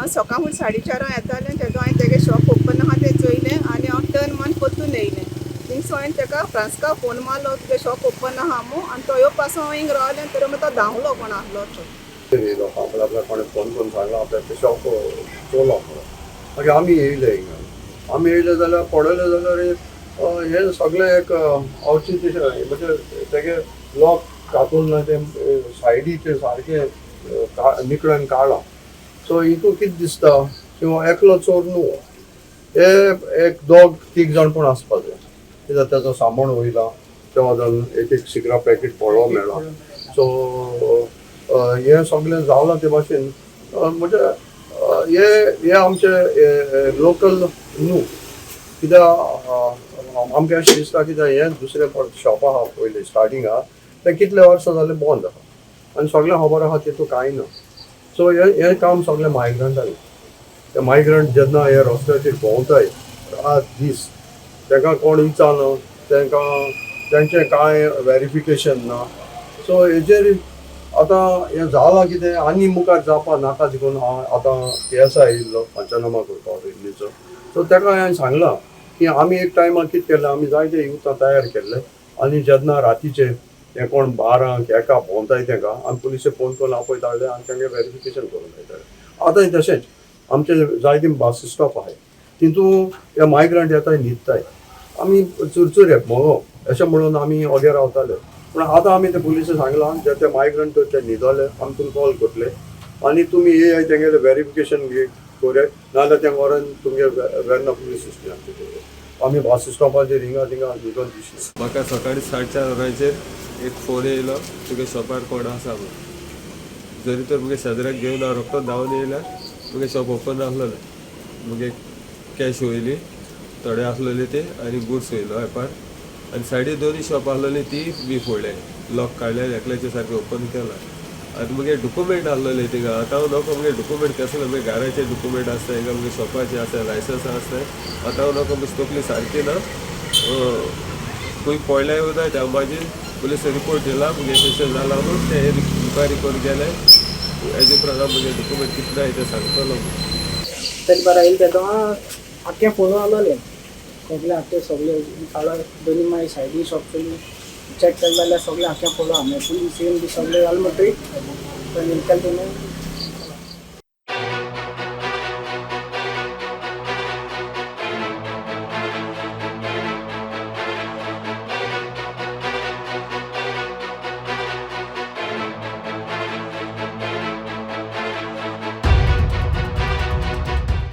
हांव सकाळ फुडें 4:30 येतालें तेदो हांवें तेगे शॉप ओपन आहा तें चोयलें आनी हांव टर्न मारून परतून येयलें थिंगसो हांवें तेका फ्रांसका फोन मारलो तुगे शॉप ओपन आहा मू आनी तो येवपासून हांव हिंग रावलें तर मागीर तो धांवलो कोण आहलो तो आपल्या कोणी फोन करून सांगला आपल्या शॉप चोलो मागीर आमी येयले हिंगा आमी येयले जाल्यार पळयले जाल्यार हे सगळें एक अवचित म्हणजे तेगे लॉक कातून ते सायडीचे सारके निकळून काडला सो हितून कितें दिसता की हो एकलो चोर न्हू हे एक दोग तीग जाण पूण आसपा जाय कित्याक तेजो सामान वयला तेव्हा जावन एक सिगरा पॅकेट पळोवंक मेळ्ळा सो हे सगळें जालां ते भाशेन म्हणजे हे आमचे लोकल न्हू कित्याक आमकां अशें दिसता कित्याक हे दुसरे शॉप आहा पयलीं स्टार्टींग आहा ते कितले वर्सां जाले बंद आहा आनी सगळें खबर आहा तितून कांय ना सो हे काम सगळें मायग्रंटांनी ते मायग्रंट जेन्ना हे रस्त्याचेर भोंवताय रात दीस तांकां कोण विचारना तांकां तेंचें कांय वेरिफिकेशन ना सो हेजेर आतां हें जालां कितें आनी मुखार जावपा नाका देखून हांव आतां PSI येयल्लो पंचनामा करपाक रेल्वेचो सो ताका हांवें सांगलां की आमी एक टायमार कितें केलें आमी जायते युथां तयार केल्ले आनी जेन्ना रातीचे हे कोण 12 एका भोंवताय तांकां आमी पुलिशे फोन करून आपयताले आनी तांचें वेरिफिकेशन करून लायताले आतांय तशेंच आमचे जायते बस स्टॉप आहाय तितून हे मायग्रंट येताय न्हिदताय आमी चुरचुर येपमगो अशें म्हणून आमी ओगे रावताले पूण आतां आमी ते पुलिशे सांगलां जे ते मायग्रंट ते न्हिदले आमी तुमकां कॉल करतले आनी तुमी ये तेंगेलें वेरिफिकेशन कोरे नाजाल्यार ते व्हरून तुमगे वेर्ना पुलीस स्टेशनार आमी बस स्टॉपाचेर हिंगा थिंगा न्हिदोन दिसले म्हाका सकाळीं 4:30 वरांचेर एक फोन येयलो तुगे शॉपार कोण आसा म्हणून जरी तर मुगे शेजाऱ्याक घेवन हांव रोखडोच धांवन येयल्यार मुगे शॉप ओपन आसलेलें मुगे कॅश वयली थोडे आसलेले ते आनी गुड्स वयलो एपार आनी सायडीक दोनूय शॉप आसलेली ती बी फोडले लॉक काडले एकल्याचे सारकें ओपन केला आनी मुगे डॉक्युमेंट आसलेले थिंगा आतां हांव नको मुगे डॉक्युमेंट कसले मुगे घराचे डॉक्युमेंट आसता हिंगा मुगे शॉपाचे आसता लायसन्स आसता आतां हांव नको मुगे तकली सारकी ना खंय पडल्याय वता हांव म्हाजी पुलीस रिपोर्ट दिला मुगे सेशन जाला म्हणून ते इन्क्वायरी करून गेले हेजे उपरांत हांव मुगे डॉक्युमेंट कितले आहाय ते सांगतलो तरी बरं येईल तेदो आख्खें फोन आसलेलें सगळे आख्खे सगळे काळा दोनी मागीर सायडीन शॉप चोली चॅक केलें जाल्यार सगळे आख्खें फोलो आहा पुलीस येवन बी सगळे जालें म्हणटरी केलें तेणें